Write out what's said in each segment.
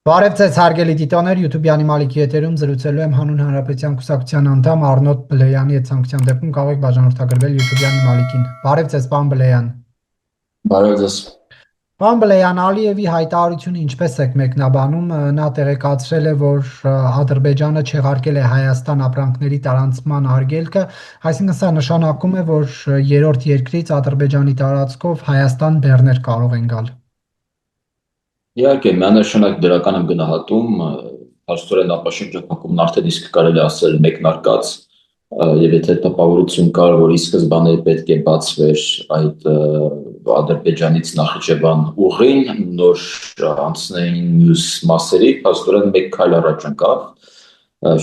Բարև ձեզ հարգելի դիտողներ, YouTube-յանի Մալիքի եթերում զրուցելու եմ հանուն Հանրապետության կուսակցության անդամ Արնոտ Բլեյանի հետ ցանկության դեպքում կարող եք բաժանորդագրվել YouTube-յանի Մալիքին։ Բարև ձեզ, պարոն Բլեյան։ Բարև ձեզ։ Պարոն Բլեյան, Ալիևի հայտարարությունը ինչպես եք մեկնաբանում, նա տեղեկացրել է, որ Ադրբեջանը չեղարկել է Հայաստան ապրանքների տարանցման արգելքը, այսինքն սա նշանակում է, որ երրորդ երկրից Ադրբեջանի տարածքով Հայաստան բեռներ կարող են գալ։ Իհարկե, միանշանակ դրական եմ գնահատում, փաստորեն ապաշրջակայքումն արդեն իսկ կարելի ասել մեկնարկած, եւ եթե տպավորություն կար, որ ի սկզբանե պետք է բացվեր այդ Ադրբեջանից Նախիջևան ուղին, նոր անցնեին մյուս մասերի, փաստորեն մեկ քայլ առաջ ընկավ,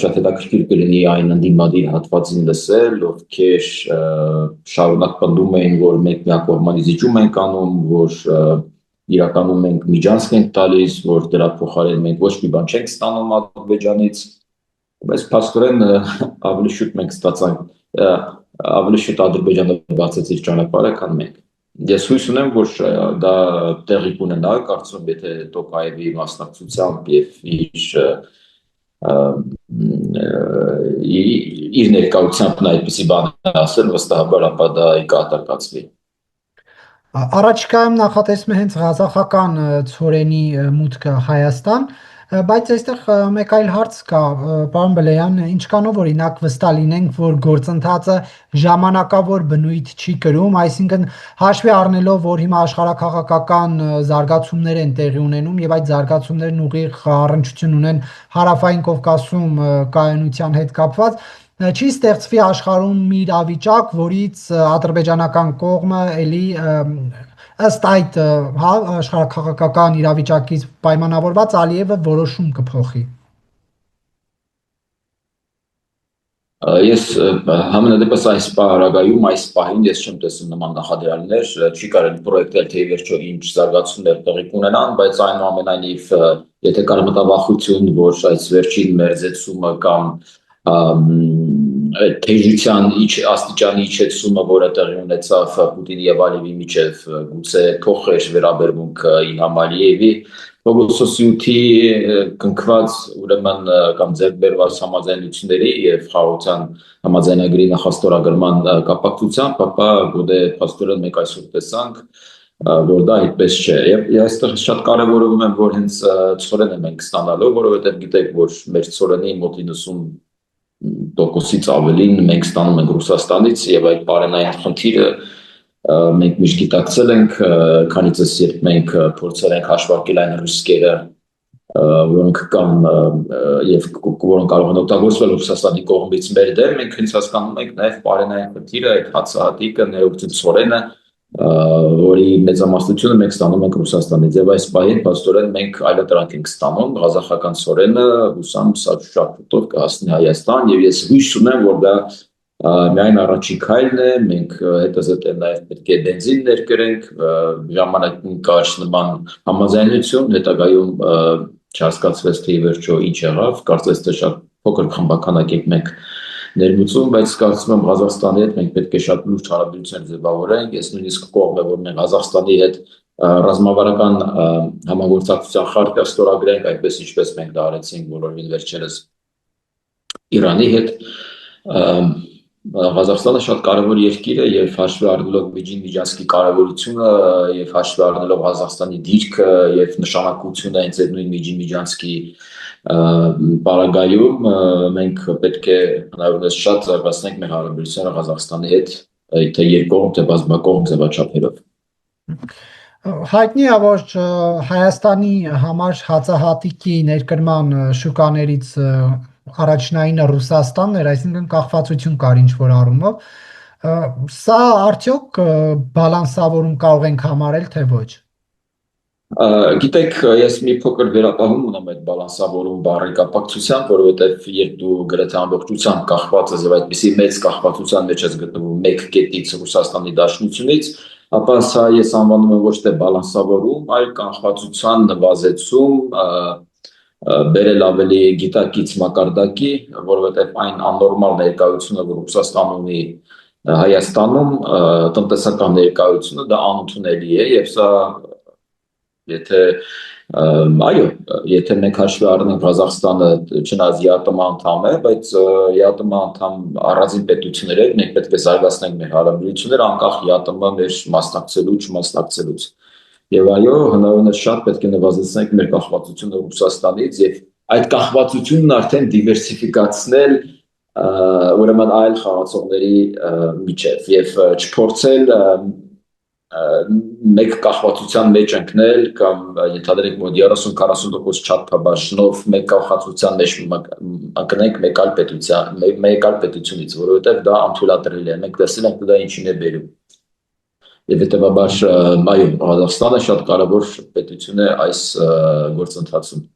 շատ հետաքրքիր կլինի այն ընդդիմադիր հատվածին լսել, ովքեր շարունակ պնդում էին, որ մենք միակողմանի զիջում ենք անում, որ իրականում մենք միջանցք ենք տալիս, որ դրա փոխարեն մենք ոչ մի բան չենք ստանում Ադրբեջանից, բայց փաստորեն ավելի շուտ մենք ստացանք, ավելի շուտ Ադրբեջանը բացեց իր ճանապարհը, քան մենք։ Ես հույս ունեմ, որ դա տեղի կունենա, կարծում եմ, եթե Տոկաևի մասնակցությամբ եւ իր ներկայությամբ նա այդպիսի բան ասել, վստահաբար ապա դա կատարկացվի։ Առաջիկայում նախատեսվում է հենց ղազախական ցորենի մուտքը Հայաստան, բայց այստեղ մեկ այլ հարց կա, պարոն Բլեյան, ինչքանով օրինակ վստահ լինենք, որ գործընթացը ժամանակավոր բնույթ չի կրում, այսինքն հաշվի առնելով, որ հիմա աշխարհաքաղաքական զարգացումներ են տեղի ունենում եւ այդ զարգացումներն ուղիղ առնչություն ունեն Հարավային Կովկասում կայունության հետ կապված, չի ստեղծվի աշխարհում մի իրավիճակ, որից ադրբեջանական կողմը էլի ըստ այդ աշխարհաքաղաքական իրավիճակից պայմանավորված Ալիևը որոշում կփոխի։ Ես համենայնդեպս այս պարագայում, այս պահին ես չեմ տեսնում նման նախադրյալներ, չի կարելի պրոյեկտել թե վերջո ինչ զարգացումներ տեղի կունենան, բայց այնուամենայնիվ, եթե կար մտավախություն, որ այս վերջին մերձեցումը կամ թեժության աստիճանի իջեցումը, որը տեղի ունեցավ Պուտինի եւ Ալիևի միջև, գուցե փոխեր վերաբերմունքը Իլհամ Ալիևի, Պողոսոսյութի կնքված ուրեմն կամ ձեռքբերված համաձայնությունների եւ խաղաղության համաձայնագրի նախաստորագրման կապակցությամբ, ապա գոնե փաստորեն մենք այսօր տեսանք, որ դա այդպես չէ։ Եվ այստեղ շատ կարևորում եմ, որ հենց ցորենը մենք ստանալու, որովհետեւ գիտեք, որ մեր ցորենի մոտ 90%-ից ավելին մենք ստանում ենք Ռուսաստանից եւ այդ բարենային խնդիրը մենք միշտ գիտակցել ենք, քանիցս երբ մենք փորձել ենք հաշվարկել այն ռիսկերը, որոնք կան եւ որոնք կարող են օգտագործվել Ռուսաստանի կողմից մեր դեմ, մենք հենց հասկանում ենք նաեւ բարենային խնդիրը, այդ հացահատիկը, ներողություն ցորենը, որի մեծամասնությունը մենք ստանում ենք Ռուսաստանից եւ այս պահին փաստորեն մենք այլընտրանք ենք ստանում, ղազախական ցորենը հուսամ շատ շուտով կհասնի Հայաստան եւ ես հույս ունեմ, որ դա միայն առաջին քայլն է, մենք հետզհետե նաև պետք է բենզին ներկրենք, ժամանակին կար նման համաձայնություն, հետագայում չհասկացվեց թե ի վերջո ինչ եղավ, կարծես թե շատ փոքր խմբականակ ենք մենք ներմուծում, բայց կարծում եմ Ղազախստանի հետ մենք պետք է շատ լուրջ հարաբերություններ ձևավորենք, ես նույնիսկ կողմ եմ, որ մենք Ղազախստանի հետ ռազմավարական համագործակցության խարտը ստորագրենք, այդպես ինչպես մենք դա արեցինք բոլորովին վերջերս Իրանի հետ, Ղազախստանը շատ կարևոր երկիր է եւ հաշվի առնելով միջին միջանցքի կարևորությունը եւ հաշվի առնելով Ղազախստանի դիրքը եւ նշանակությունը հենց այդ նույն միջին միջանցքի պարագայում մենք պետք է հնարավորինս շատ զարգացնենք մեր հարաբերությունները Ղազախստանի հետ, թե երկկողմ, թե բազմակողմ ձևաչափերով։ Հայտնի է, որ Հայաստանի համար հացահատիկի ներկրման շուկաներից առաջնայինը Ռուսաստանն էր, այսինքն կախվածություն կար ինչ-որ առումով։ Սա արդյոք բալանսավորում կարող ենք համարել, թե ոչ։ Գիտեք, ես մի փոքր վերապահում ունեմ այդ բալանսավորում բառի կապակցությամբ, որովհետև երբ դու գրեթե ամբողջությամբ կախված ես եւ այդպիսի մեծ կախվածության մեջ ես գտնվում մեկ կետից Ռուսաստանի Դաշնությունից, ապա սա ես անվանում եմ ոչ թե բալանսավորում, այլ կախվածության նվազեցում, բերել ավելի գիտակից մակարդակի, որովհետև այն աննորմալ ներկայությունը, որ Ռուսաստանն ունի Հայաստանում, տնտեսական ներկայությունը դա անընդունելի է եւ սա եթե Այո, եթե մենք հաշվի առնենք Ղազախստանը չնայած ԵԱՏՄ անդամ է, բայց ԵԱՏՄ անդամ առանձին պետություններ են, մենք պետք է զարգացնենք մեր հարաբերությունները անկախ ԵԱՏՄ մեր մասնակցելու չմասնակցելուց։ Եվ այո, հնարավորինս շատ պետք է նվազեցնենք մեր կախվածությունը Ռուսաստանից եւ այդ կախվածությունն արդեն դիվերսիֆիկացնել ուրեմն այլ խաղացողների միջև եւ չփորձել մեկ կախվածության մեջ ընկնել կամ ենթադրենք մոտ 30-40% չափաբաժնով մեկ կախվածության մեջ ընկնենք մեկ այլ պետությունից, որովհետև դա անթույլատրելի է։ Մենք տեսել ենք դա ինչին է բերում։ Եվ հետևաբար այո, Ղազախստանը շատ կարևոր պետություն է այս գործընթացում։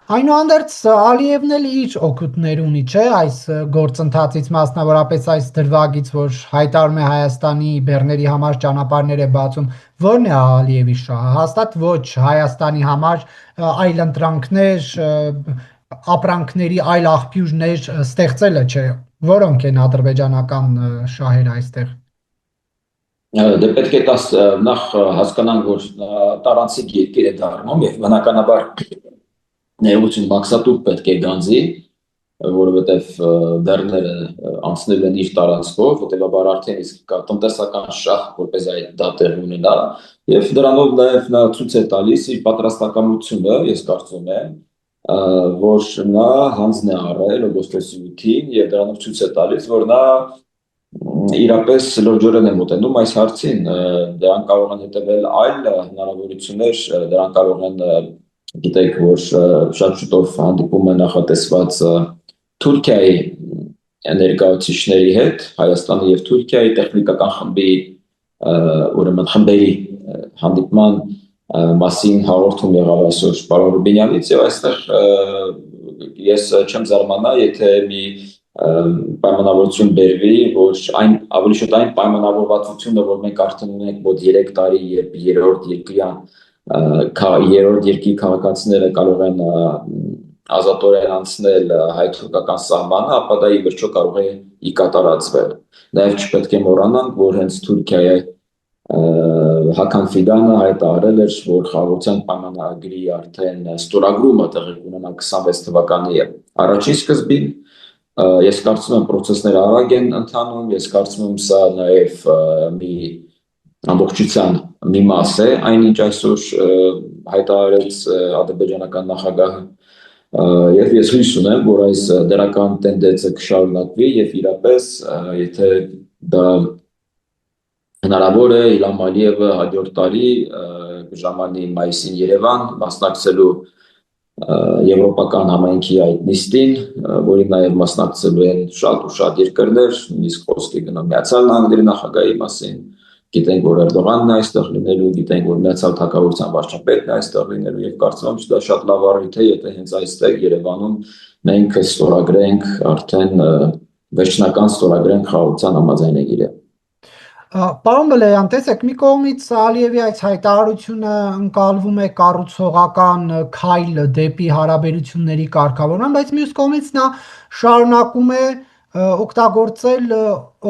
Այնուհանդերձ Ալիևն էլ իր օգուտներ ունի, չէ, այս գործընթացից, մասնավորապես այս դրվագից, որ հայտարարում է Հայաստանի բեռների համար ճանապարհներ է բացում, ո՞րն է Ալիևի շահը։ Հաստատ ոչ Հայաստանի համար այլ ընտրանքներ, ապրանքների այլ աղբյուրներ ստեղծելը չէ, որոնք են ադրբեջանական շահերը այստեղ։ Դե պետք է նախ հասկանանք, որ տարանցիկ երկիր է դառնում եւ բնականաբար ներողություն մաքսատուկ պետք է գանձի, որովհետև բեռները անցնել են իր տարածքով, հետևաբար արդեն իսկ կա տնտեսական շահ, որպես այդ դա տեղ ունենա, եւ դրանով նաեւ նա ցույց է տալիս իր պատրաստակամությունը, ես կարծում եմ, որ նա հանձն է առել օգոստոսի 8-ին եւ դրանով ցույց է տալիս, որ նա իրապես լրջորեն է մոտենում այս հարցին, դրան կարող են հետևել այլ հնարավորություններ, դրան կարող են գիտեք, որ շատ շուտով հանդիպում է նախատեսված Թուրքիայի ներկայացուցիչների հետ, Հայաստանի եւ Թուրքիայի տեխնիկական խմբի ուրեմն խմբերի հանդիպման մասին հաղորդում եղավ այսօր պարոն Ռուբինյանից եւ այստեղ ես չեմ զարմանա, եթե մի պայմանավորություն բերվի, որ ավելի շուտ այն պայմանավորվածությունը, որ մենք արդեն ունենք մոտ 3 տարի, երբ երրորդ երկրի քաղաքացիները կարող են ազատորեն անցնել հայ-թուրքական սահմանը, ապա դա ի վերջո կարող է ի կատարածվել։ Նաև չպետք է մոռանանք, որ հենց Թուրքիայի Հական Ֆիդանը հայտարարել էր, որ խաղաղության պայմանագրի արդեն ստորագրումը տեղի կունենա 26 թվականի առաջին սկզբին։ Ես կարծում եմ պրոցեսները արագ են ընթանում, ես կարծում եմ սա նաև մի ամբողջության մի մաս է, այնինչ այսօր հայտարարեց ադրբեջանական նախագահը, եւ ես հույս ունեմ, որ այս դրական տենդենսը կշարունակվի եւ իրապես եթե դա հնարավոր է Իլհամ Ալիևը հաջորդ տարի ժամանի մայիսին Երևան մասնակցելու եվրոպական համայնքի այդ նիստին, որին նաև մասնակցելու են շատ ու շատ երկրներ, նույնիսկ խոսքի գնում Միացյալ Նահանգների նախագահի մասին, գիտենք, որ Էրդողանն է այստեղ լինելու, գիտենք, որ Միացյալ Թագավորության վարչապետն է այստեղ լինելու եւ կարծում եմ, դա շատ լավ առիթ է, եթե հենց այստեղ Երևանում մենք ստորագրենք արդեն վերջնական ստորագրենք խաղաղության համաձայնագիրը։ Պարոն Բլեյան, տեսեք, մի կողմից Ալիևի այս հայտարարությունը ընկալվում է կառուցողական քայլ դեպի հարաբերությունների կարգավորման, բայց մյուս կողմից նա շարունակում է օգտագործել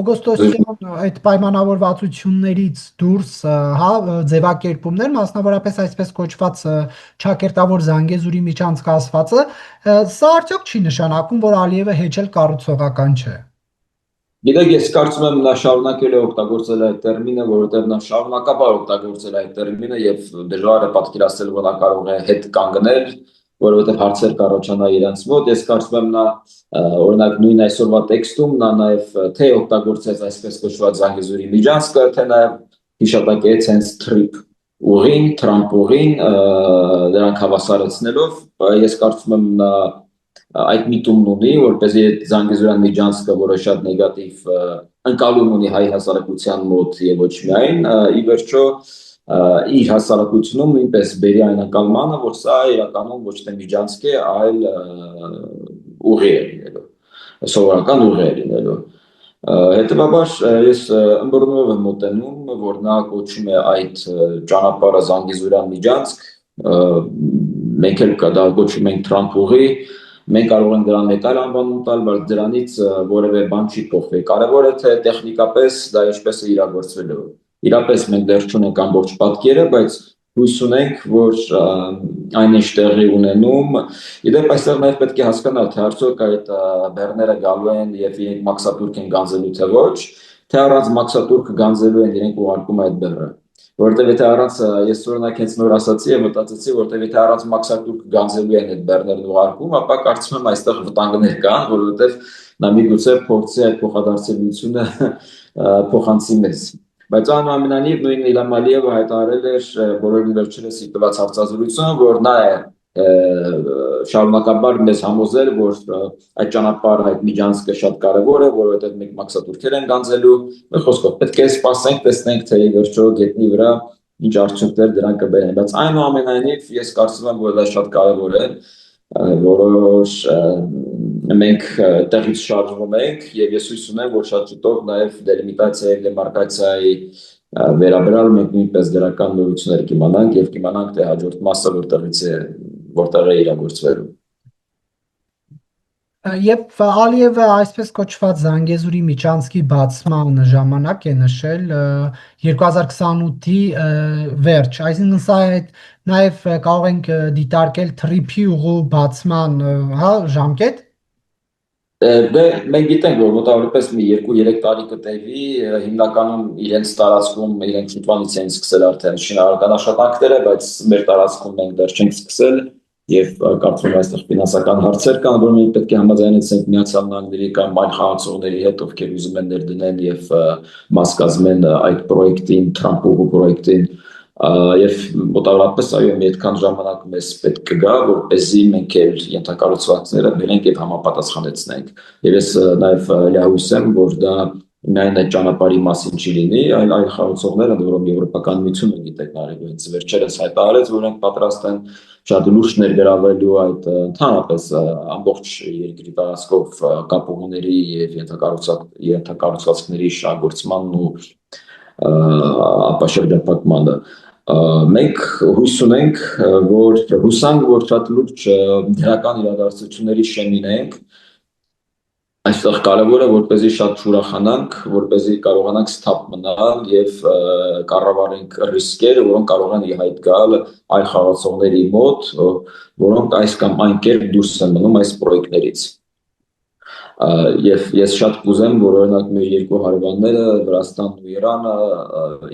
օգոստոսյան այդ պայմանավորվածություններից դուրս, հա, ձևակերպումներ, մասնավորապես այսպես կոչված ճակերտավոր Զանգեզուրի միջանցքասվածը, սա արդյոք չի նշանակում, որ Ալիևը հեչել կառուցողական չէ։ Գիտեք, ես կարծում եմ նա շարունակել է օգտագործել այդ տերմինը, որովհետև նա շարունակաբար օգտագործել այդ տերմինը եւ դժվար է պատկերացնել, որ նա կարող է հետ կանգնել, որովհետև հարցեր կառաջանա իրենց մոտ։ Ես կարծում եմ նա օրինակ նույն այսօրվա տեքստում նա նաեւ թե օգտագործեց այսպես կոչված Զանգեզուրի միջանցքը, թե նաեւ հիշատակեց հենց TRIP ուղին, Թրամփ ուղին, դրանք հավասարեցնելով, ես կարծում եմ նա այդ միտումն ունի, որպեսզի այդ Զանգեզուրյան միջանցքը, որը շատ նեգատիվ ընկալում ունի հայ հասարակության մոտ եւ ոչ միայն, ի վերջո իր հասարակությունում նույնպես բերի այն ընկալմանը, որ սա իրականում ոչ թե միջանցք է, այլ ուղի է լինելու, սովորական ուղի է լինելու։ Հետևաբար ես ըմբռնումով եմ մոտենում, որ նա կոչում է այդ ճանապարհը Զանգեզուրյան միջանցք, մենք էլ դա կոչում ենք Թրամփ ուղի, մենք կարող ենք դրան մեկ այլ անվանում տալ, բայց դրանից որևէ բան չի փոխվի։ Կարևոր է թե տեխնիկապես դա ինչպես է իրագործվելու։ Իրապես մենք դեռ չունենք ամբողջ պատկերը, բայց հույս ունենք, որ այն ինչ տեղի ունենում, իդեպ այստեղ նաև պետք է հասկանալ, թե արդյոք այդ բեռները գալու են եւ իրենք մաքսատուրք են գանձելու թե ոչ, թե առանց մաքսատուրքը գանձելու են իրենք ուղարկում այդ բեռը։ Որտեւ եթե առանց ես օրինակ հենց նոր ասացի եւ մտածեցի, որտեւ եթե առանց մաքսատուրք գանձելու են այդ բեռներն ուղարկում, ապա կարծում եմ այստեղ վտանգներ կան, որովհետեւ նա միգուցե փորձի այդ փոխադարձելիությունը փոխանցի մեզ։ Բայց այնուամենայնիվ նույն Իլհամ Ալիևը հայտարարել էր բոլորին վերջերս իր տված հարցազրույցում, որ նա է շարունակաբար մեզ համոզել, որ այդ ճանապարհը, այդ միջանցքը շատ կարևոր է, որովհետև մենք մաքսատուրքեր են գանձելու, խոսքով պետք է սպասենք, տեսնենք, թե ի վերջո գետնի վրա ինչ արդյունքներ դրանք կբերեն, բայց այնուամենայնիվ ես կարծում եմ, որ դա շատ կարևոր է, որոշ մենք տեղից շարժվում ենք եւ ես հույս ունեմ, որ շատ շուտով նաեւ դելիմիտացիայի, դեմարկացիայի վերաբերյալ մենք նույնպես դրական նորություններ կիմանանք եւ կիմանանք թե հաջորդ մասը որտեղ է իրագործվելու։ Երբ Ալիևը այսպես կոչված Զանգեզուրի միջանցքի բացման ժամանակ է նշել 2028-ի վերջ, այսինքն սա նաև կարող ենք դիտարկել թրիփի ուղու բացման, հա, ժամկետ։ Դե մենք գիտենք, որ մոտավորապես մի 2-3 տարի կտևի, հիմնականում իրենց տարածքում իրենք շուտվանից են սկսել արդեն շինարարական աշխատանքները, բայց մեր տարածքում մենք դեռ չենք սկսել եւ կարծում եմ այստեղ ֆինանսական հարցեր կան, որ մենք պետք է համաձայնեցնենք Միացյալ Նահանգների կամ այլ խաղացողների հետ, ովքեր ուզում են ներդնել եւ մաս կազմեն այդ պրոյեկտին, Թրամփ պրոյեկտին եւ մոտավորապես այո մի այդքան ժամանակ մեզ պետք կգա, որպեսզի մենք էլ ենթակառուցվածքները բերենք եւ համապատասխանեցնենք։ Եվ ես նաեւ լիահույս եմ, որ դա միայն այդ ճանապարհի մասին չի լինի, այլ խաղացողները, որոնք Եվրոպական միությունը գիտեք նարեկու հենց վերջերս հայտարարեց, որ նրանք պատրաստ են շատ լուրջ ներգրավելու այդ ընդհանրապես ամբողջ երկրի տարածքով կապուղիների եւ ենթակառուցվածքների շահգործմանն ու ապաշրջապատմանը։ Մենք հույս ունենք, որ հուսանք, որ շատ լուրջ դրական իրադարձությունների շեմին ենք, այստեղ կարևոր է, որպեսզի շատ ուրախանանք, որպեսզի կարողանանք սթափ մնալ եւ կառավարենք ռիսկերը, որոնք կարող են ի հայտ գալ այլ խաղացողների մոտ, որոնք այս կամ այն կերպ դուրս են մնում այս պրոյեկտներից։ Եվ ես շատ կուզեմ, որ օրինակ մեր երկու հարևանները Վրաստանն ու Իրանը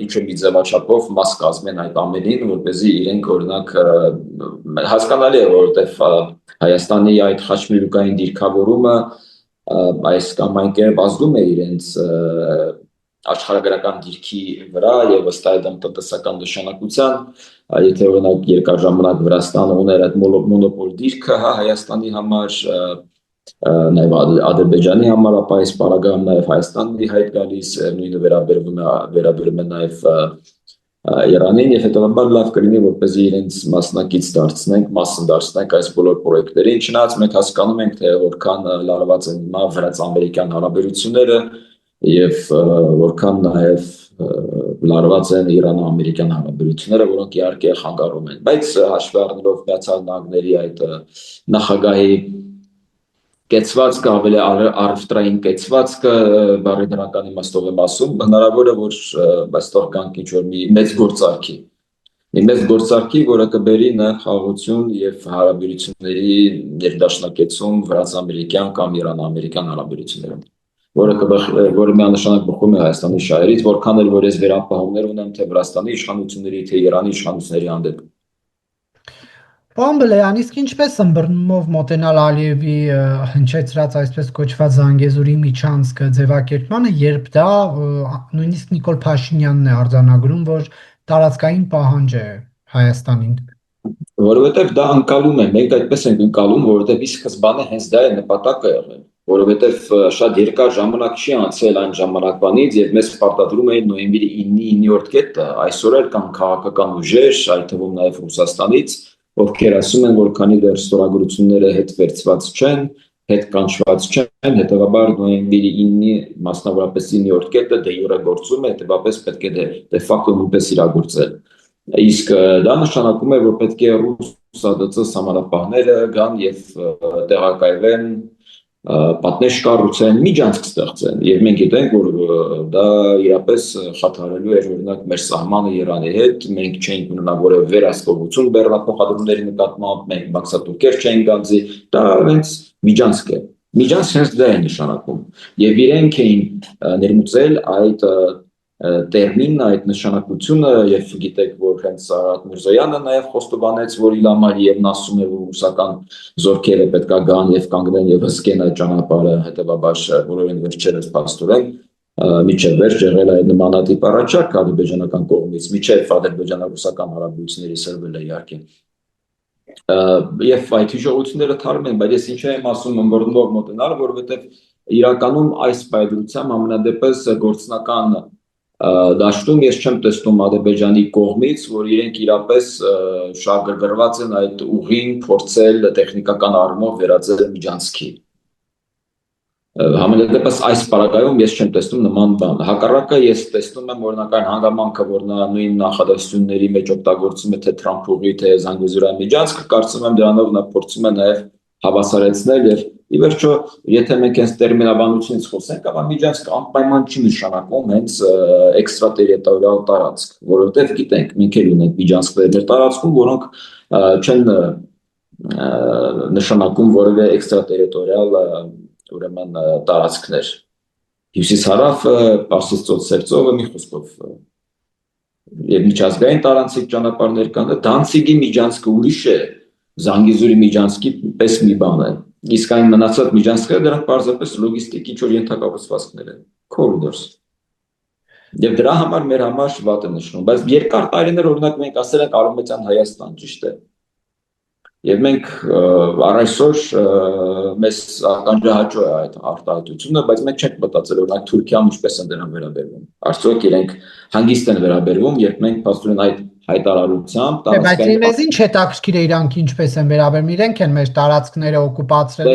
ինչ-որ մի ձևաչափով մաս կազմեն այդ ամենին, որպեսզի իրենք օրինակ հասկանալի է, որովհետև Հայաստանի այդ խաչմերուկային դիրքավորումը այս կամ այն կերպ ազդում է իրենց աշխարհագրական դիրքի վրա եւ ըստ այդմ տնտեսական նշանակության, եթե օրինակ երկար ժամանակ Վրաստանը ուներ այդ մոնոպոլ դիրքը Հայաստանի համար, նաև Ադրբեջանի համար, ապա այս պարագայում նաև Հայաստանի հայտ գալիս, նույնը վերաբերում է նաև Իրանին եւ հետեւաբար լավ կլինի, որպեսզի իրենց մասնակից դարձնենք այս բոլոր պրոյեկտերին, չնայած մենք հասկանում ենք, թե որքան լարված են հիմա վրաց-ամերիկյան հարաբերությունները եւ որքան նաև լարված են Իրано-ամերիկյան հարաբերությունները, որոնք իհարկե խանգարում են, բայց հաշվի առնելով Միացյալ Նահանգների այդ նախագահի կեցվածքը, ավելի առևտրային կեցվածքը, բառի դրական իմաստով եմ ասում, հնարավոր է, որ այստեղ կանք ինչ-որ մի մեծ գործարքի, որը կբերի նաև խաղաղություն եւ հարաբերությունների ներդաշնակեցում վրաց-ամերիկյան կամ Իրано-ամերիկյան հարաբերություններում, որը միանշանակ բխում է Հայաստանի շահերից, որքան էլ որ ես վերապահումներ ունեմ թե Վրաստանի իշխանությունների, թե Իրանի իշխանությունների հանդեպ։ Պարոն Բլեյան, իսկ ինչպես ըմբռնումով մոտենալ Ալիևի հնչեցրած այսպես կոչված Զանգեզուրի միջանցքը ձևակերպմանը, երբ դա նույնիսկ Նիկոլ Փաշինյանն է արձանագրում, որ տարածքային պահանջ է Հայաստանին։ Որովհետև դա ընկալում է, մենք այդպես ենք ընկալում, որովհետև ի սկզբանե հենց դա է նպատակը եղել, որովհետև շատ երկար ժամանակ չի անցել այն ժամանակվանից եւ մեզ պարտադրում էին նոյեմբերի 9-ի 9-րդ կետը, այսօր էլ կան քաղաքական ուժեր, այդ թվում նաեւ Ռուսաստանից, ովքեր ասում են, որ քանի դեռ ստորագրությունները հետ վերցված չեն, հետ կանչված չեն, հետեւաբար նոյեմբերի 9-ի մասնավորապես 9-րդ կետը դե յուրե գործում է, հետեւաբար պետք է դե ֆակտո նույնպես իրագործել։ Իսկ դա նշանակում է, որ պետք է ռուս ԱԴՑ համանախապահները գան եւ տեղակայվեն պատնեշ կառուցեն, միջանցք ստեղծեն, եւ մենք գիտենք, որ դա իրապես խաթարելու էր օրինակ մեր սահմանը Իրանի հետ, մենք չենք ունենա որևէ վերահսկողություն բեռնափոխադրումների նկատմամբ, մենք բաքսատուրքեր չենք գանձի, դա հենց միջանցք է։ Միջանցք հենց դա է նշանակում։ Եվ իրենք էին ներմուծել այդ տերմինն, այդ նշանակությունը, եւ գիտեք, որ հենց Սարհատ Միրզոյանը նաեւ խոստովանեց, որ իլամար եւ նա ասում է, որ ռուսական զորքերը պետք է գան եւ կանգնեն եւ հսկեն այդ ճանապարհը, հետեւաբար բոլորին վերջերս փաստորեն միջև վերջ եղել այդ նմանատիպ առաջարկ ադրբեջանական կողմից, միջև ադրբեջանա-ռուսական հարաբերությունների սրվել է իհարկե։ Եվ այդ հիշողությունները թարմ են, բայց ես ինչ եմ ասում ըմբռնող մոտենալ, որովհետեւ իրականում այս պայծրությամբ ամենադեպս գործնական դաշտում ես չեմ տեսնում Ադրբեջանի կողմից, որ իրենք իրապես շահագրգռված են այդ ուղին փորձել տեխնիկական առումով վերածել միջանցքի։ Համենայնդեպս այս պարագայում ես չեմ տեսնում նման բան։ Հակառակը ես տեսնում եմ օրինակ այն հանգամանքը, որ նա նույն նախադասությունների մեջ օգտագործում է թե Թրամփուղի, թե Զանգեզուրյան միջանցքը, կարծում եմ դրանով նա փորձում է նաև հավասարեցնել եւ ի վերջո, եթե մենք այս տերմինաբանությունից խոսենք, ապա միջանցքը անպայման չի նշանակում հենց էքստրատերիտորիալ տարածք, որովհետեւ գիտենք, մենք էլ ունենք միջանցքներ մեր տարածքում, որոնք չեն նշանակում որևէ էքստրատերիտորիալ ուրեմն տարածքներ։ Հյուսիս-հարավ, Պարսից ծոց ծովը մի խոսքով եւ միջազգային տարանցիկ ճանապարհներ կան, Դանցիգի միջանցքը ուրիշ է, Զանգեզուրի միջանցքի պես մի բան է։ Իսկ այն մնացած միջանցքերը դրանք պարզապես լոգիստիկի ինչ-որ ենթակառուցվածքներ են, corridors։ Եվ դրա համար մեր համար վատ է նշվում, բայց երկար տարիներ օրինակ մենք ասել ենք Արևմտյան Հայաստան, ճիշտ է։ Եվ մենք առայսօր մեզ ականջահաճո է այդ արտահայտությունը, բայց մենք չենք մտածել օրինակ Թուրքիան ինչպես են դրան վերաբերվում։ Արդյոք իրենք հանգիստ են վերաբերվում, երբ մենք փաստորեն այդ հայտարարությամբ բայց մեզ ինչ հետաքրքիր է իրանք ինչպես են վերաբերվում, իրենք են մեր տարածքները օկուպացրել։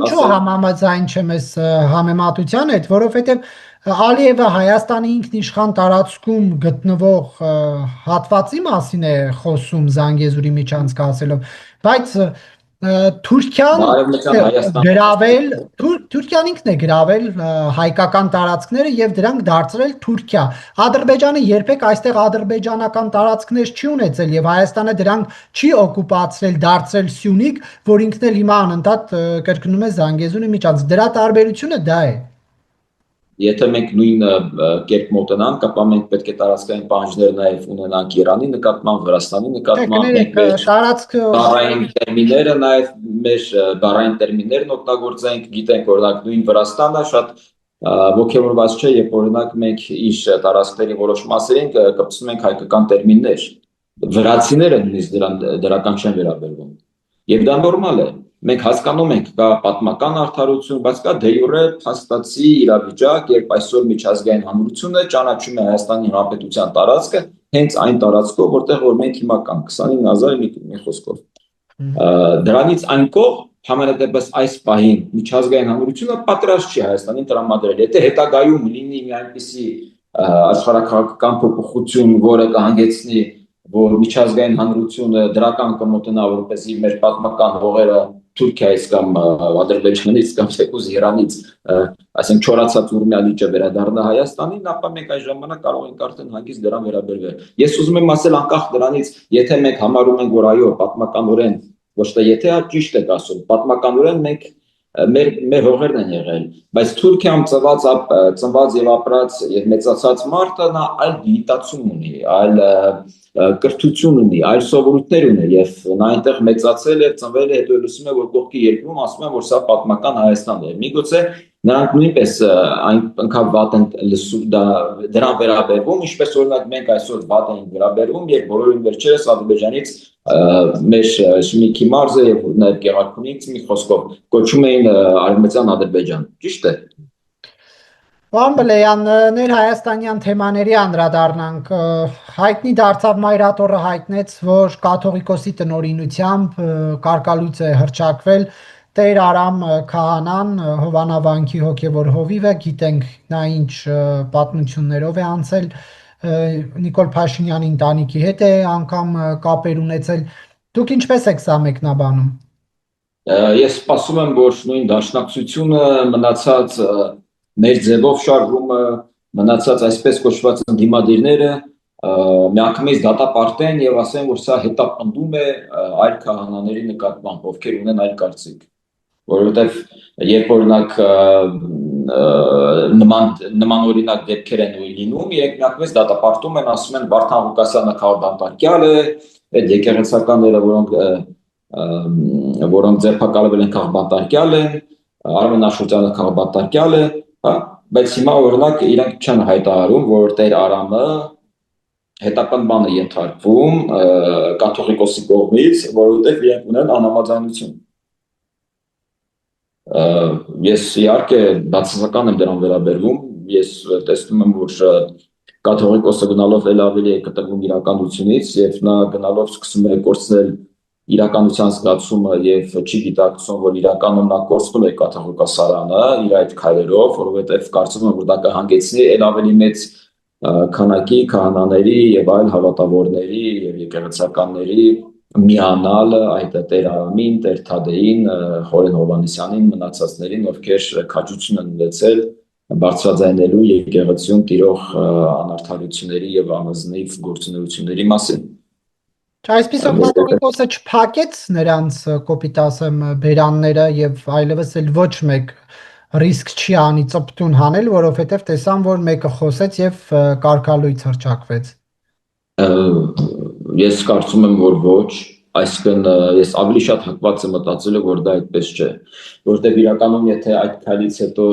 Ինչու համամածային չէ մեզ համեմատության հետ, որովհետև Ալիևը Հայաստանի ինքնիշխան տարածքում գտնվող հատվածի մասին է խոսում Զանգեզուրի միջանցքը ասելով, բայց Թուրքիան գրավել, Թուրքիան ինքն է գրավել հայկական տարածքները եւ դրանք դարձրել Թուրքիա։ Ադրբեջանը երբեք այստեղ ադրբեջանական տարածքներ չի ունեցել եւ Հայաստանը դրանք չի օկուպացրել, դարձրել Սյունիք, որ ինքն էլ հիմա անընդհատ կրկնում է Զանգեզուրի միջանցք։ Դրա տարբերությունը դա է։ Եթե մենք նույն կերպ մոտենանք, ապա մենք պետք է տարածքային պահանջներ նաև ունենանք Իրանի նկատմամբ, Վրաստանի նկատմամբ, մենք բառային տերմինները նաև մեր բառային տերմիններն օգտագործենք, գիտենք օրինակ նույն Վրաստանը շատ ոգևորված չէ, երբ օրինակ մենք իր տարածքների որոշ մասերին կպցնում ենք հայկական տերմիններ։ Վրացիները նույնիսկ դրական չեն վերաբերվում։ Եվ դա նորմալ է։ Մենք հասկանում ենք կա պատմական արդարություն, բայց կա դե յուրե փաստացի իրավիճակ, երբ այսօր միջազգային հանրությունը ճանաչում է Հայաստանի Հանրապետության տարածքը հենց այն տարածքով, որտեղ որ մենք հիմա կանք 29000 մի խոսքով։ Դրանից այն կողմ համենայնդեպս այս պահին միջազգային հանրությունը պատրաստ չի Հայաստանին տրամադրել։ Եթե հետագայում լինի մի այնպիսի աշխարհակաղակական փոփոխություն, որը կհանգեցնի որ միջազգային հանրությունը դրական կմոտնա որպեսզի մեր պատմական հողերը Թուրքիայից կամ Ադրբեջանից կամ թեկուզ Իրանից, այսինքն չորացած Ուրմիա լիճը վերադառնա Հայաստանին, ապա մենք այս ժամանակ կարող ենք արդեն հանգիստ դրան վերաբերվել։ Ես ուզում եմ ասել անկախ դրանից, եթե մենք համարում ենք, որ այո, պատմականորեն, ոչ թե եթե ճիշտ եք ասում, պատմականորեն մենք մեր հողերն են եղել, բայց Թուրքիայում ծնված եւ ապրած եւ մեծացած մարդը նա այլ դիտացում ունի, այլ կրթություն ունի, այլ սովորույթներ ունի եւ նա այնտեղ մեծացել եւ ծնվել է, հետո լսում է որ կողքի երկրում ասում են որ սա պատմական Հայաստանն է։ Միգուցե նրանք նույնպես այնքան վատ են լսում դրան վերաբերվում, ինչպես օրինակ մենք այսօր վատ ենք վերաբերվում եւ բոլորին վերջերս Ադրբեջանից մեր Շմիքի մարզը եւ նաեւ Գեղարքունիքից մի խոսքով կոչում էին Արևմտյան Ադրբեջան, ճիշտ է։ Պարոն Բլեյան, ներհայաստանյան թեմաների անդրադառնանք, հայտնի դարձավ Մայրաթորը հայտնեց, որ կաթողիկոսի տնօրինությամբ կարգալույծ է հռչակվել Տեր Արամ Քահանան, Հովանավանքի հոգևոր հովիվը, գիտենք նա ինչ պատմություններով է անցել, Նիկոլ Փաշինյանի ընտանիքի հետ է անգամ կապեր ունեցել, դուք ինչպես եք սա մեկնաբանում։ Ես սպասում եմ, որ նույն դաշնակցությունը մնացած մեր ձևով շարժումը, մնացած այսպես կոչված ընդդիմադիրները միանգամից դատապարտեն եւ ասեն, որ սա հետապնդում է այլ քահանաների նկատմամբ, ովքեր ունեն այլ կարծիք, որովհետեւ երբ օրինակ նման օրինակ դեպքեր են լինում, իրենք միանգամից դատապարտում են, ասում են Վարդան Ղուկասյանը քաղաքաբանտարկյալ է, այդ եկեղեցականները, որոնք ձերբակալվել են քաղաքաբանտարկյալ են, Արմեն Աշոտյանը քաղաքաբանտարկյալ է, հա, բայց հիմա օրինակ իրենք չեն հայտարարում, որ Տեր Արամը հետապնդման է ենթարկվում կաթողիկոսի կողմից, որովհետև իրենք ունեն անհամաձայնություն։ Ես իհարկե բացասական եմ դրան վերաբերվում, ես տեսնում եմ, որ կաթողիկոսը գնալով էլ ավելի է կտրվում իրականությունից եւ նա գնալով սկսում է կորցնել իրականության զգացումը եւ չի գիտակցում, որ իրականում նա կորցնում է կաթողիկոսարանը իր այդ քայլերով, որովհետեւ կարծում եմ, որ դա կհանգեցնի էլ ավելի մեծ քանակի քահանաների եւ այլ հավատավորների եւ եկեղեցականների միանալ այդ Տեր Արամին, Տեր Թադեին, Խորեն Հովհաննիսյանին, մնացածներին, ովքեր քաջություն են ունեցել բարձրաձայնելու եկեղեցիում տիրող անարդարությունների եւ անազնիվ գործունեությունների մասին։ Այսպիսով կաթողիկոսը չփակեց նրանց կոպիտ ասեմ բերանները եւ այլևս էլ ոչ մեկ ռիսկ չի անի ծպտուն հանել, որովհետեւ տեսան, որ մեկը խոսեց եւ կարգալույց հռչակվեց։ Ես կարծում եմ, որ ոչ, այսինքն ես ավելի շատ հակված եմ մտածելը, որ դա այդպես չէ, որտեղ իրականում եթե այդ քայլից հետո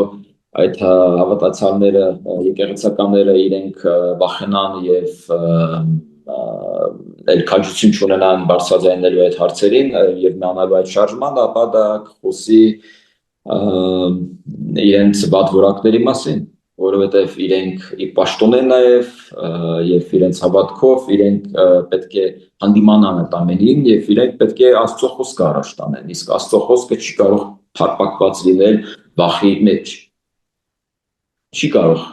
այդ հավատացյալները, եկեղեցականները իրենք վախենան եւ էլ քաջություն չունենան բարձրաձայնելու այդ հարցերին եւ միանալու այդ շարժման, ապա դա կխոսի իրենց վատորակների մասին, որովհետև իրենք ի պաշտոն են նաև եւ իրենց հավատքով իրենք պետք է հանդիմանան այդ ամենին եւ իրենք պետք է Աստծո խոսքը առաջ տանեն, իսկ Աստծո խոսքը չի կարող փակված լինել վախի մեջ, չի կարող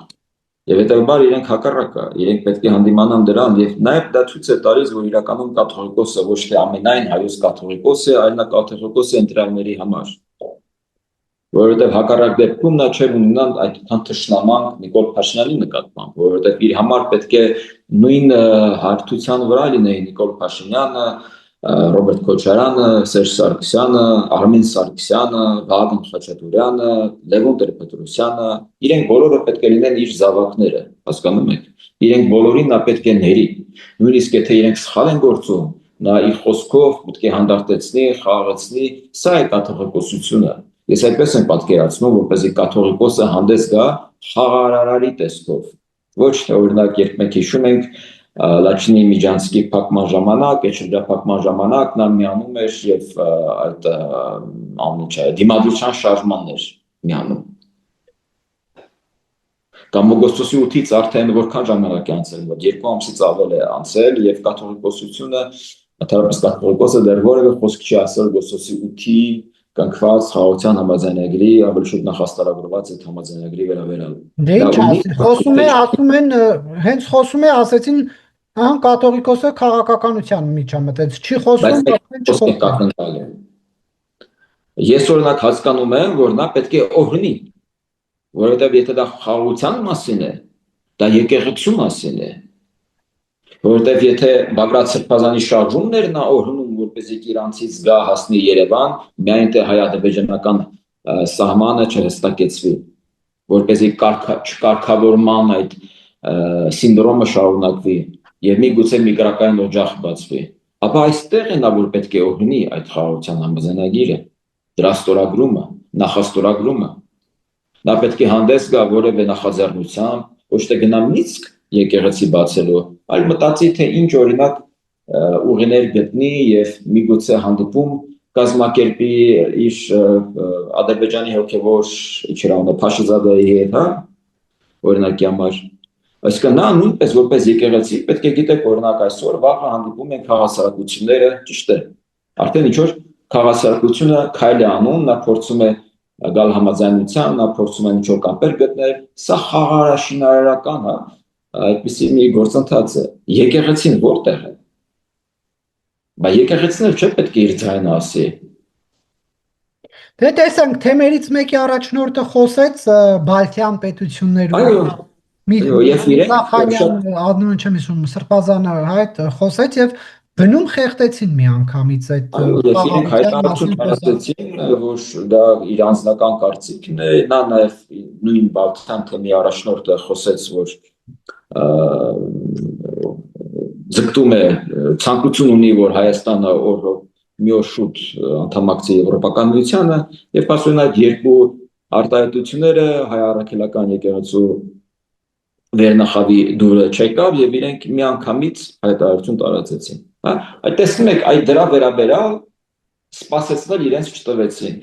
եւ հետեւաբար իրենք հակառակը, իրենք պետք է հանդիմանան դրան եւ նաեւ դա ցույց է տալիս, որ իրականում կաթողիկոսը ոչ թե ամենայն հայոց կաթողիկոս է, այլ նա կաթողիկոս է ընտրյալների համար, որովհետև հակառակ դեպքում նա չէր ունենան այդքան թշնամանք Նիկոլ Փաշինյանի նկատմամբ, որովհետև իր համար պետք է նույն հարթության վրա լինեի Նիկոլ Փաշինյանը, Ռոբերտ Քոչարյանը, Սերժ Սարգսյանը, Արմեն Սարգսյանը, Վահագն Խաչատուրյանը, Լևոն Տեր-Պետրոսյանը, իրենք բոլորը պետք է լինեն իր զավակները, հասկանում եք, իրենք բոլորին նա պետք է ների, նույնիսկ եթե իրենք սխալ են գործում, նա իր խոսքով պետք է հանդարտեցնի, խաղաղեցնի, սա է կաթողիկոսությունը։ Ես այդպես եմ պատկերացնում, որպեսզի կաթողիկոսը հանդես գա խաղարարարի տեսքով։ Ոչ թե օրինակ երբ մենք հիշում ենք Լաչինի Միջանցկի փակման ժամանակ, այդ շրջափակման ժամանակ նա միանում էր եւ այդ դիմադրության շարժմաններ միանում։ Կամ օգոստոսի 8-ից արդեն որքան ժամանակ է անցել, 2 ամսից ավել է անցել եւ կաթողիկոսությունը, ընդհանրապես կաթողիկոսը դեռ որևէ խոսք չի ասել օգոստոսի 8-ի կնքված խաղաղության համաձայնագրի ավելի շուտ նախաստարագրված այդ համաձայնագրի վերաբերյալ։ Դե ինչ խոսում է, ասում են, հենց խոսում է, ասեցին, ահա կաթողիկոսը քաղաքականության միջամտեց, չի խոսում, Ես օրինակ հասկանում եմ, որ նա պետք է օրհնի, որովհետև եթե դա խաղաղության մասին է, դա եկեղեցու մասին է, որովհետև եթե Բագրատ Սրբազանի շարժումն էր նա օրհնում, որպեսզի Իրանցից գա հասնի Երևան, միայն թե հայ-ադրբեջանական սահմանը չհստակեցվի, որպեսզի չկարգավորման այդ սինդրոմը շարունակվի եւ միգուցե միգրակային օջախ բացվի, ապա այստեղ է նա որ պետք է օրհնի այդ խաղաղության համաձայնագիրը, դրա ստորագրումը, նախաստորագրումը, նա պետք է հանդես գա որևէ նախաձեռնությամբ, ոչ թե գնա նիսկ եկեղեցի բացելու, այլ մտածի թե ինչ օրինակ ուղիներ գտնի եւ միգուցե հանդիպում կազմակերպի իր Ադրբեջանի հոգևոր իջրանը Փաշիզադեի հետ, հա, օրինակի համար, այսինքն նա նույնպես որպես եկեղեցի պետք է գիտեք օրինակ այսօր վաղը հանդիպում են քաղաքասարակությունները, ճիշտ է, արդեն ինչ որ քաղաքասարակությունը քայլ է անում, նա փորձում է գալ համաձայնության, նա փորձում է ինչ-որ կապեր գտնել, սա խաղարաշինարարական է, այդպիսի մի գործընթաց է, եկեղեցին որտեղ է, բայց եկեղեցին չէ պետք է իր ձայնը ասի, Դե տեսանք թեմերից մեկի առաջնորդը խոսեց Բալթյան պետություններում Այո, այո, եւ իրենք Միրզախանյան շատ անունը չեմ հիշում Սրբազանը հայտ խոսեց եւ բնում խեղտեցին միանգամից այդ այո, եւ իրենք խաղաղության հայտարարություն մասին խոսած տարածեցին, որ դա իր անձնական կարծիքն է, նա նաեւ նույն Բալթյան թեմի առաջնորդը խոսեց, որ ձգտում է ցանկություն ունի, որ Հայաստանը մի օր շուտ անդամակցի Եվրոպական միությանը եւ փաստորեն այդ երկու արտահայտությունները հայ առաքելական եկեղեցու վերնախավի դուրը չեկավ եւ իրենք միանգամից հայտարարություն տարածեցին, հա, այդ տեսնում եք, այդ դրա վերաբերալ սպասեցնել իրենց չտվեցին,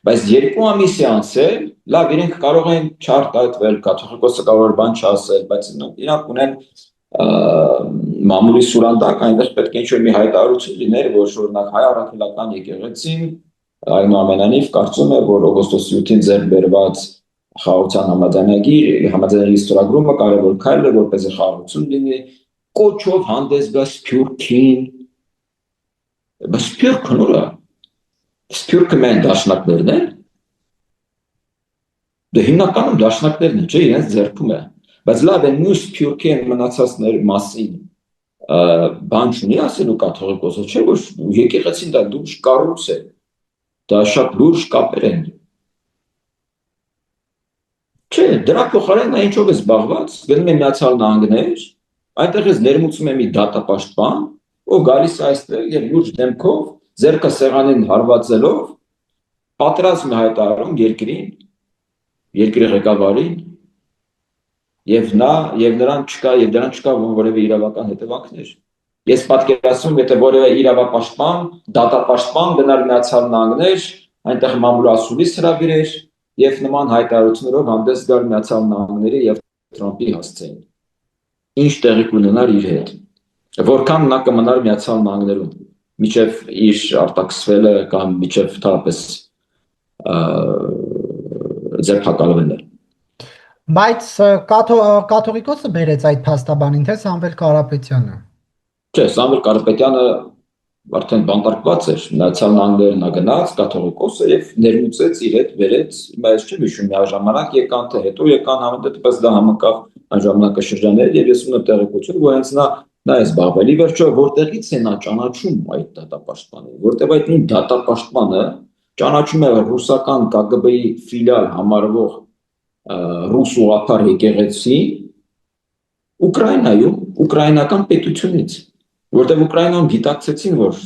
բայց 2 ամիսի անցել, լավ, իրենք կարող են չարտահայտվել, կաթողիկոսը կարող է բան չասել, բայց իրանք ունեն մամուլի սուրանդակ, այնտեղ պետք է ինչ-որ մի հայտարարություն լիներ, որ օրինակ հայ առաքելական եկեղեցին այնուամենայնիվ կարծում է, որ օգոստոսի 8-ին ձեռք բերված խաղաղության համաձայնագիրի ստորագրումը կարևոր քայլ է, որպեսզի խաղաղություն լինի, կոչով հանդես գա Սփյուռքին, բայց Սփյուռքն ուր է, Սփյուռքը մեն դաշնակներն են, դե հիմնականում դաշնակներն են, չէ, իրենց ձեռքում է, բայց լավ է նույն Սփյուռքի են մնացածներ մասին բան չունի ասելու կաթողիկոսը, չէ, որ եկեղեցին դա լուրջ կառույց է, դա շատ լուրջ կապեր են, չէ, դրա փոխարեն նա ինչով է զբաղված, գնում է Միացյալ Նահանգներ, այնտեղ էս ներմուծում է մի դատապաշտպան, ով գալիս է այստեղ եւ լուրջ դեմքով, ձեռքը սեղանին հարվածելով, պատրաստ է հայտարարում երկրի ղեկավարին, եւ նրան չկա որևէ իրավական հետևանքներ։ Ես պատկերացնում, եթե որևէ իրավապաշտպան, դատապաշտպան գնար Միացյալ Նահանգներ, այնտեղ մամուլասուլիս հրավիրեր եւ նման հայտարարություններով հանդես գար Միացյալ Նահանգների եւ Թրամփի հասցեին։ Ինչ տեղի կունենար իր հետ։ Որքան նա կմնար Միացյալ Նահանգներում, միջև իր արտաքսվելը կամ միջև թափես ձերբակալվելը։ Բայց կաթողիկոսը բերեց այդ փաստաբանին, թե Սամվել Կարապետյանը։ Չէ, Սամվել Կարապետյանը արդեն բանտարկված էր, Միացյալ Նահանգներ նա գնաց, կաթողիկոսը եւ ներմուծեց իր հետ վերեց, բայց չեմ հիշում միաժամանակ եկան թե հետո եկան համեմատապես դա համակավ այն ժամանակաշրջաններ եւ ես ունեմ տեղեկություն, որ հենց նա է զբաղվել։ Ի վերջո որտեղից է նա ճանաչում այդ դատապաշտպանին, որտեղ այդ նույն դատապաշտպանը ճանաչում է ռուսական ԿԳԲ-ի ֆիլիալ համարվող ռուս ուղղափառ եկեղեցի Ուկրաինայում, ուկրաինական պետությունից, որտեղ Ուկրաինայում գիտակցեցին, որ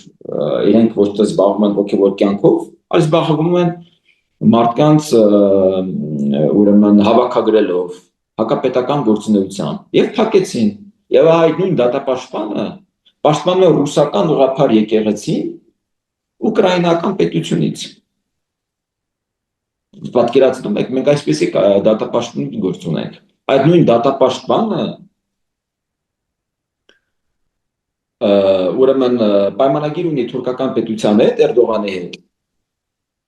իրենք ոչ թե զբաղվում են հոգևոր կյանքով, այլ զբաղվում են մարդկանց ուրեմն հավաքագրելով, հակապետական գործունեությամբ եւ փակեցին։ Եվ այդ նույն դատապաշտպանը պաշտպանում է ռուսական ուղղափառ եկեղեցին ուկրաինական պետությունից։ Պատկերացնում եք, մենք այսպեսի դատապաշտպանություն գործ ունենք։ Այդ նույն դատապաշտպանը ուրեմն պայմանագիր ունի թուրքական պետության հետ, Էրդողանի հետ,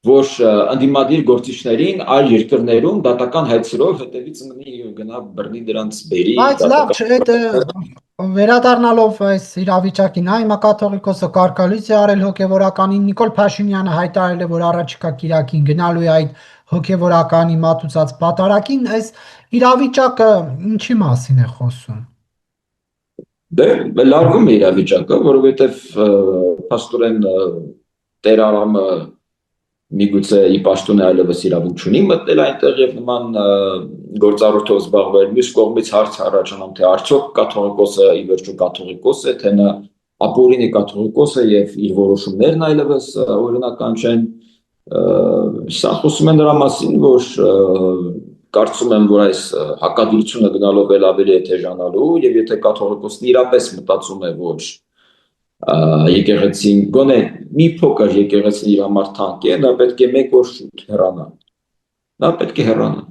որ ընդդիմադիր գործիչներին այլ երկրներում դատական հայցերով հետևից մնի գնա բռնի դրանց բերի։ Բայց լավ, վերադառնալով այս իրավիճակին, հիմա կաթողիկոսը կարգալույց է արել հոգևորականին, Նիկոլ Փաշինյանը հայտարարել է, որ առաջիկա կիրակին գնալու է այդ հոգևորականի մատուցած պատարագին, այս իրավիճակը ինչի մասին է խոսում։ Դե լարվում է իրավիճակը, որովհետև փաստորեն Տեր Արամը միգուցե ի պաշտոն այլևս իրավունք չունի մտնել այնտեղ եւ նման գործառույթով զբաղվել։ Մյուս կողմից հարց առաջանում, թե արդյոք կաթողիկոսը ի վերջո կաթողիկոս է, թե նա ապօրինի կաթողիկոս է եւ իր որոշումներն այլևս օրինական չեն։ Սա խոսում է նրա մասին, որ կարծում եմ, որ այս հակադրությունը գնալով ավելի է թեժանալու եւ եթե կաթողիկոսն իրապես մտածում է, որ եկեղեցին գոնե մի փոքր եկեղեցին իր համար թանկ է, նա պետք է մեկ օր շուտ հեռանա։ Նա պետք է հեռանա։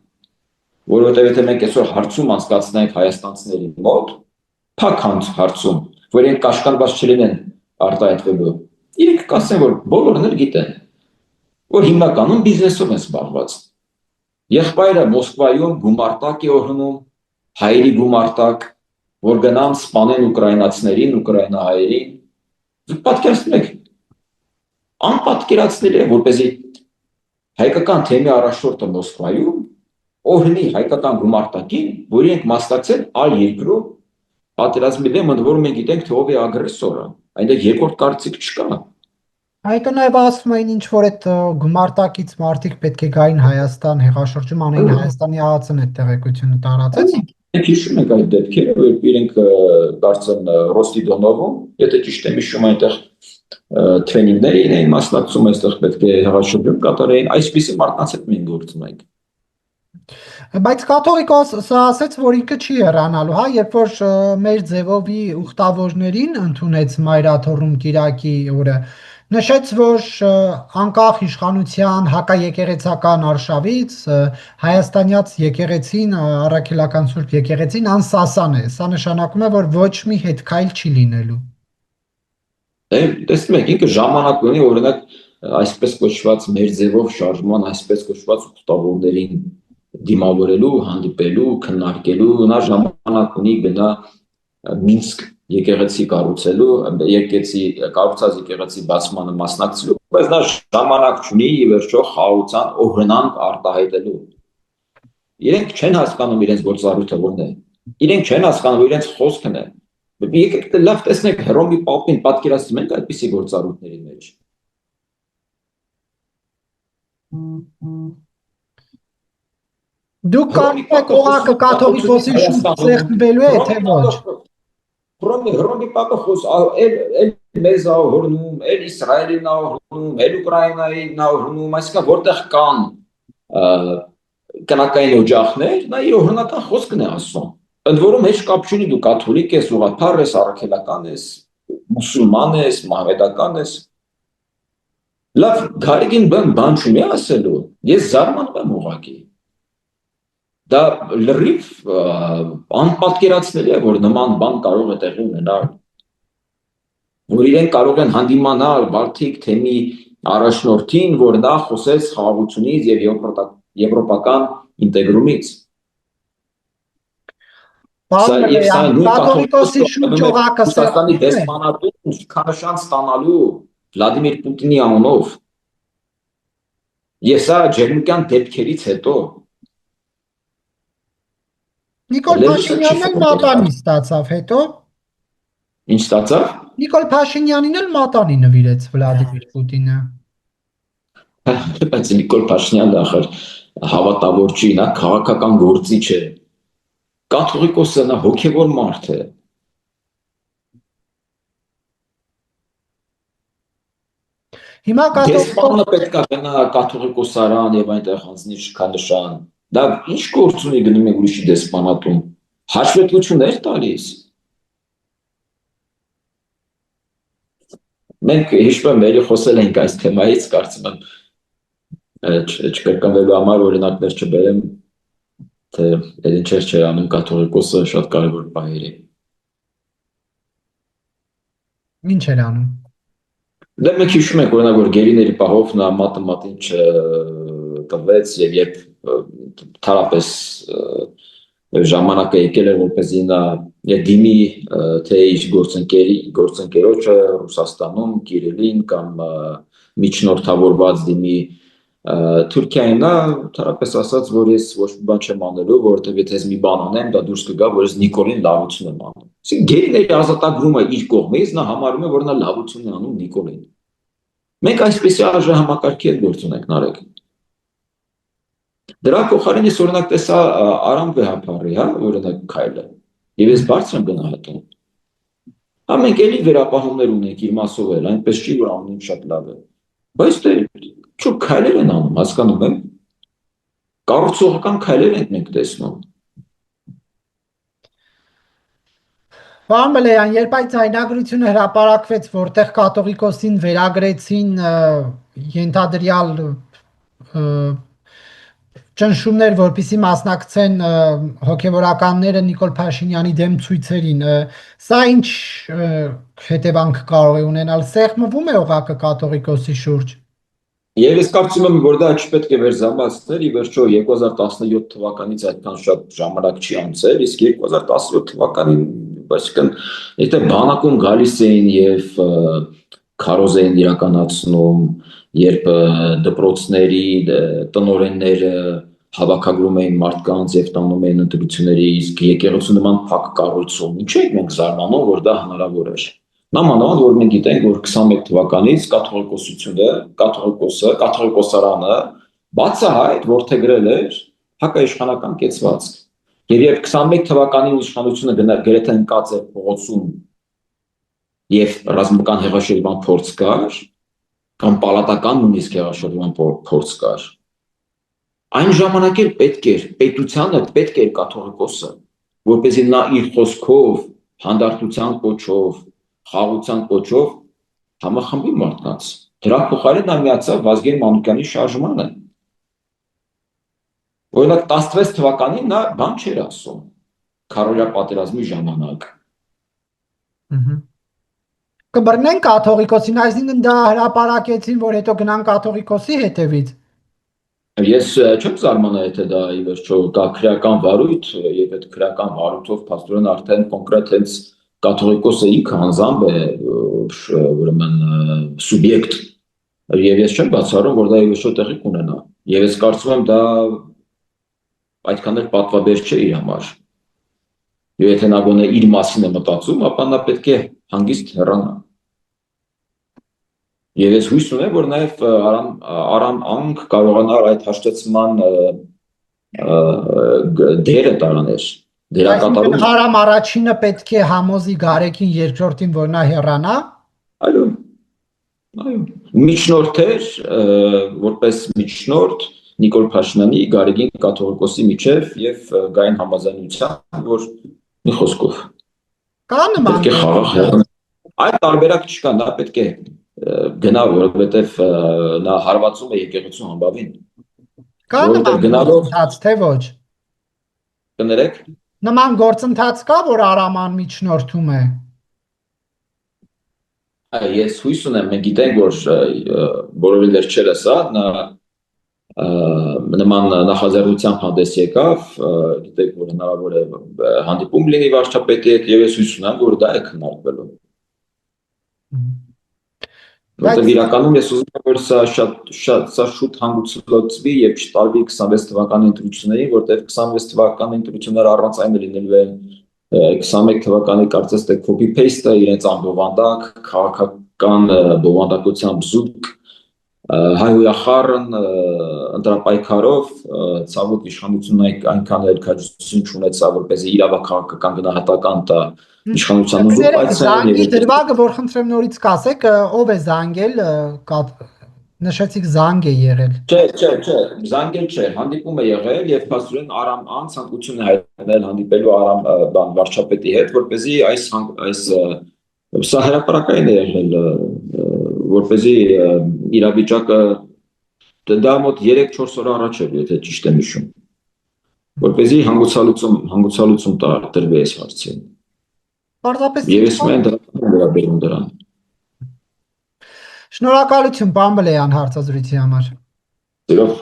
Որովհետեւ եթե մենք այսօր հարցում անցկացնենք հայաստանցիների մոտ, փակ հարցում, որ իրենք կաշկանդված չլինեն արտահայտվելու, իրենք կասեն, որ բոլորն էլ գիտեն, որ հիմնականում բիզնեսով են զբաղված։ Եղբայրը Մոսկվայում գումարտակ է օրհնում, հայերի գումարտակ, որ գնան սպանեն ուկրաինացիներին, ուկրաինահայերին։ Պատկերացնում եք, անպատկերացնելի է, որպեսզի հայկական թեմի առաջնորդը Մոսկվայում օրհնի հայկական գումարտակին, որ իրենք մասնակցել այլ երկրով պատերազմի դեմ, ընդ որում մենք գիտենք, թե ով է ագրեսորը, այնտեղ երկրորդ կարծիք չկա։ Հետո նաև ասում էին ինչ որ այդ գումարտակից մարդիկ պետք է գային Հայաստան, հեղաշրջում անեին, Հայաստանի ԱԱՑ-ն այդ տեղեկությունը տարածեց։ Մենք հիշում ենք այդ դեպքերը, որ իրենք կարծեմ Ռոստիդոնովում, եթե ճիշտ եմ հիշում, այնտեղ թրեյնինգների էին մասնակցում, այստեղ պետք է հեղաշրջում կատարեին, այսպիսի մարդկանց հետ մենք գործում ենք։ Բայց կաթողիկոսը ասաց, որ ինքը չի հեռանալու, հա, երբ որ մեր ձևովի ուխտավորներին ընդունեց մայրաթոռում Կիրակի օրը, նշեց, որ անկախ իշխանության հակաեկեղեցական արշավից հայաստանյաց եկեղեցին, առաքելական Սուրբ եկեղեցին անսասան է։ Սա նշանակում է, որ ոչ մի հետքայլ չի լինելու։ Տեսնում եք, ինքը ժամանակ ունի, օրինակ, այսպես կոչված մեր ձևով շարժման, այսպես կոչված ուխտավորներին դիմավորելու, հանդիպելու, քննարկելու, նա ժամանակ ունի գնա Մինսկ եկեղեցի կառուցելու, կառուցած եկեղեցի բացմանը մասնակցելու, բայց նա ժամանակ չունի ի վերջո խաղաղության օրհնանք արտահայտելու։ Իրենք չեն հասկանում իրենց գործառույթը որն է։ Իրենք չեն հասկանում, որ իրենց խոսքն է։ Եկեք լավ տեսնեք Հռոմի Պապին պատկերացնում եք այդպիսի գործառույթների մեջ։ Դուք կարծում եք օղակը կաթողիկոսի շուրջ սեղմվելու է, թե ոչ։ Հռոմի Պապը էլ մեզ օրհնում, էլ Իսրայելին օրհնում, էլ Ուկրաինային օրհնում, այսինքն որտեղ կան կնակային օջախներ, նա իր օրհնական խոսքն է ասում։ Ընդ որում heç կապ չունի դու կաթոլիկ ես, ուղղափառ ես, առաքելական ես, մուսուլման ես, մահմեդական ես։ Լավ, Գարեգին բան չունի ասելու, ես զարմանում եմ ուղղակի։ Դա լրիվ անպատկերացնելի է, որ նման բան կարող է տեղի ունենալ, որ իրենք կարող են հանդիմանալ Բալթիկ թեմի առաջնորդին, որ նա խոսեց խաղաղությունից եւ եվրոպական ինտեգրումից։ Կաթողիկոսի շուրջ օղակը Ռուսաստանի դեսպանատուն քանշան ստանալու Վլադիմիր Պուտինի անունով։ Ես սա ջերմության դեպքերից հետո Նիկոլ Փաշինյանն էլ մատանի ստացավ հետո։ Ինչ ստացավ։ Նիկոլ Փաշինյանին էլ մատանի նվիրեց Վլադիմիր Պուտինը։ Բայց Նիկոլ Փաշինյանը ախր հավատավոր չի, նա քաղաքական գործիչ է։ Կաթողիկոսը նա հոգևոր մարդ է։ Հիմա դեսպանը պետք է գնա կաթողիկոսարան եւ այնտեղ հանձնի շքանշան։ Դա ինչ գործ ունի գնում է ուրիշի դեսպանատուն։ Հաշվետվություններ տալիս։ Մենք հիշում եմ, ելի խոսել ենք այս թեմայից, կարծում եմ չկրկնվելու համար օրինակներ չբերեմ, թե ինչեր չէր անում կաթողիկոսը շատ կարևոր բաների։ Ինչ էր անում։ Դե մենք հիշում ենք օրինակ, որ գերիների պահով նա մատը մատին չտվեց եւ երբ թարապես ժամանակը եկել էր, որպեսզի նա դիմի թե իր գործընկերոջը Ռուսաստանում Կիրիլին կամ միջնորդավորված դիմի Թուրքիային, նա թարապես ասաց, որ ես ոչ մի բան չեմ անելու, որովհետեւ եթե ես մի բան անեմ, դա դուրս կգա, որ ես Նիկոլին լավություն եմ անում։ Իսկ գերիների ազատագրումը իր կողմից նա համարում է, որ նա լավություն է անում Նիկոլին։ Մենք այսպեսի համակարգի հետ գործ ունենք, Նարեկ։ Դրա փոխարեն ես օրինակ տեսա Արամ Վեհափարի, հա, օրինակ քայլը։ Եվ ես բարձր եմ գնահատում։ Հա մենք էլի վերապահումներ ունենք իր մասով էլ, այնպես չի որ ամեն ինչ շատ լավ է։ Բայց դե ինչ քայլեր են անում, հասկանում եմ։ Կառուցողական քայլեր ենք մենք տեսնում։ Պարոն Բլեյան, երբ այդ ձայնագրությունը հրապարակվեց, որտեղ կաթողիկոսին վերագրեցին ենթադրյալ ճնշումներ, որպեսզի մասնակցեն հոգևորականները Նիկոլ Փաշինյանի դեմ ցույցերին, սա ինչ հետևանք կարող է ունենալ, սեղմվում է օղակը կաթողիկոսի շուրջ։ Եվ ես կարծում եմ, որ դա չպետք է վերզամացնել, ի վերջո 2017 թվականից այդքան շատ ժամանակ չի անցել, իսկ 2017 թվականին, այսինքն, եթե բանակում գալիս էին եւ քարոզ էին իրականացնում երբ դպրոցների տնօրենները հավաքագրում էին մարդկանց եւ տանում էին ընտրությունների, իսկ եկեղեցու նման փակ կառույցում ինչ եք մենք զարմանում, որ դա հնարավոր էր։ Նամանավանդ որ մենք գիտենք, որ 21 թվականից կաթողիկոսարանը բացահայտ որդեգրել էր հակաիշխանական կեցվածք։ Եվ երբ 21 թվականին իշխանությունը գրեթե ընկած էր փողոցում եւ ռազմական հեղաշրջման փորձ կար, կամ պալատական նույնիսկ հեղաշրջման փորձ կար, այն ժամանակ էլ պետությանը պետք էր կաթողիկոսը, որպեսզի նա իր խոսքով, հանդարտության կոչով, խաղաղության կոչով համախմբի մարդկանց։ Դրա փոխարեն նա միացավ Վազգեն Մանուկյանի շարժմանը։ Օրինակ 16 թվականին նա բան չէր ասում քարոզիա պատերազմի ժամանակ։ Կբռնեն կաթողիկոսին, այսինքն դա հրապարակեցին, որ հետո գնան կաթողիկոսի հետևից։ Ես չեմ զարմանա, եթե դա ի վերջո կա քրեական վարույթ, եւ այդ քրեական վարույթով փաստորեն արդեն կոնկրետ հենց կաթողիկոսը ինքը անձամբ է ուրեմն սուբյեկտ, եւ ես չեմ բացառում, որ դա ի վերջո տեղի կունենա։ Եվ ես կարծում եմ դա այդքան էլ պատվաբեր չէ իր համար։ Եվ եթե նա գոնե իր մասին է մտածում, ապա նա պետք է հանգիստ հեռանա։ Եվ ես հույս ունեմ, որ նաև Արամ Անգ կարողանար այդ հաշտեցման դերը տարաներ, դերակատարում։ Հարամ առաջինը պետք է համոզի Գարեգին, երկրորդին, որ նա հեռանա։ Այո։ Միջնորդ էր, որպես միջնորդ Նիկոլ Փաշինյանի, Գարեգին կաթողիկոսի միջև եւ գային համաձայնության, որ մի խոսքով կա նման պետք է խաղաղ։ Այդ տարբերակ չկա, նա պետք է գնա, որովհետև նա հարվածում է եկեղեցու համբավին։ Կա նման գործընթաց, թե ոչ։ Կներեք։ Նման գործընթաց կա, որ Արաման միջնորդում է։ Ես հույս ունեմ, մենք գիտենք, որ բոլորի վերջերս նա նման նախաձեռնությամբ հանդես եկավ, գիտեք, որ հնարավոր է հանդիպում լինի վարչապետի հետ, եւ ես հույս ունեմ, որ դա է քննարկվելու։ Որտեղ իրականում ես ուզում եմ, որ սա շուտ հանգուցվի եւ չտարվի 26 թվականի ընտրություններին, որտեղ 26 թվականի ընտրությունները առանց այն լինելու են 21 թվականի կարծես թե copy paste-ը, իրենց անբովանդակ, քաղաքական բովանդակությամբ զուտ հայույախառն ընտրապայքարով ցավոք իշխանությունը այնքան էլ քաջություն չունեցավ, որպեսզի իրավաքաղաքական գնահատական տա իշխանության ուժով այցելել։ Զանգի դրվագը, որ խնդրեմ նորից կասեք, ով է զանգել, նշեցիք զանգ է եղել։ Չէ, զանգել չէ, հանդիպում է եղել եւ փաստորեն Արամ Ան ցանկություն է հայտնել հանդիպելու Արամ վարչապետի հետ, որպեսզի այս սա հրապարակային է եղել, որպեսզի իրավիճակը դա մոտ 3-4 օր առաջ էր, եթե ճիշտ եմ հիշում, որպեսզի հանգուցալուծում տրվի այս հարցին։ Եվ ես մենք վերաբերում դրան։ Շնորհակալություն, պարոն Բլեյան, հարցազրույցի համար։ Սիրով։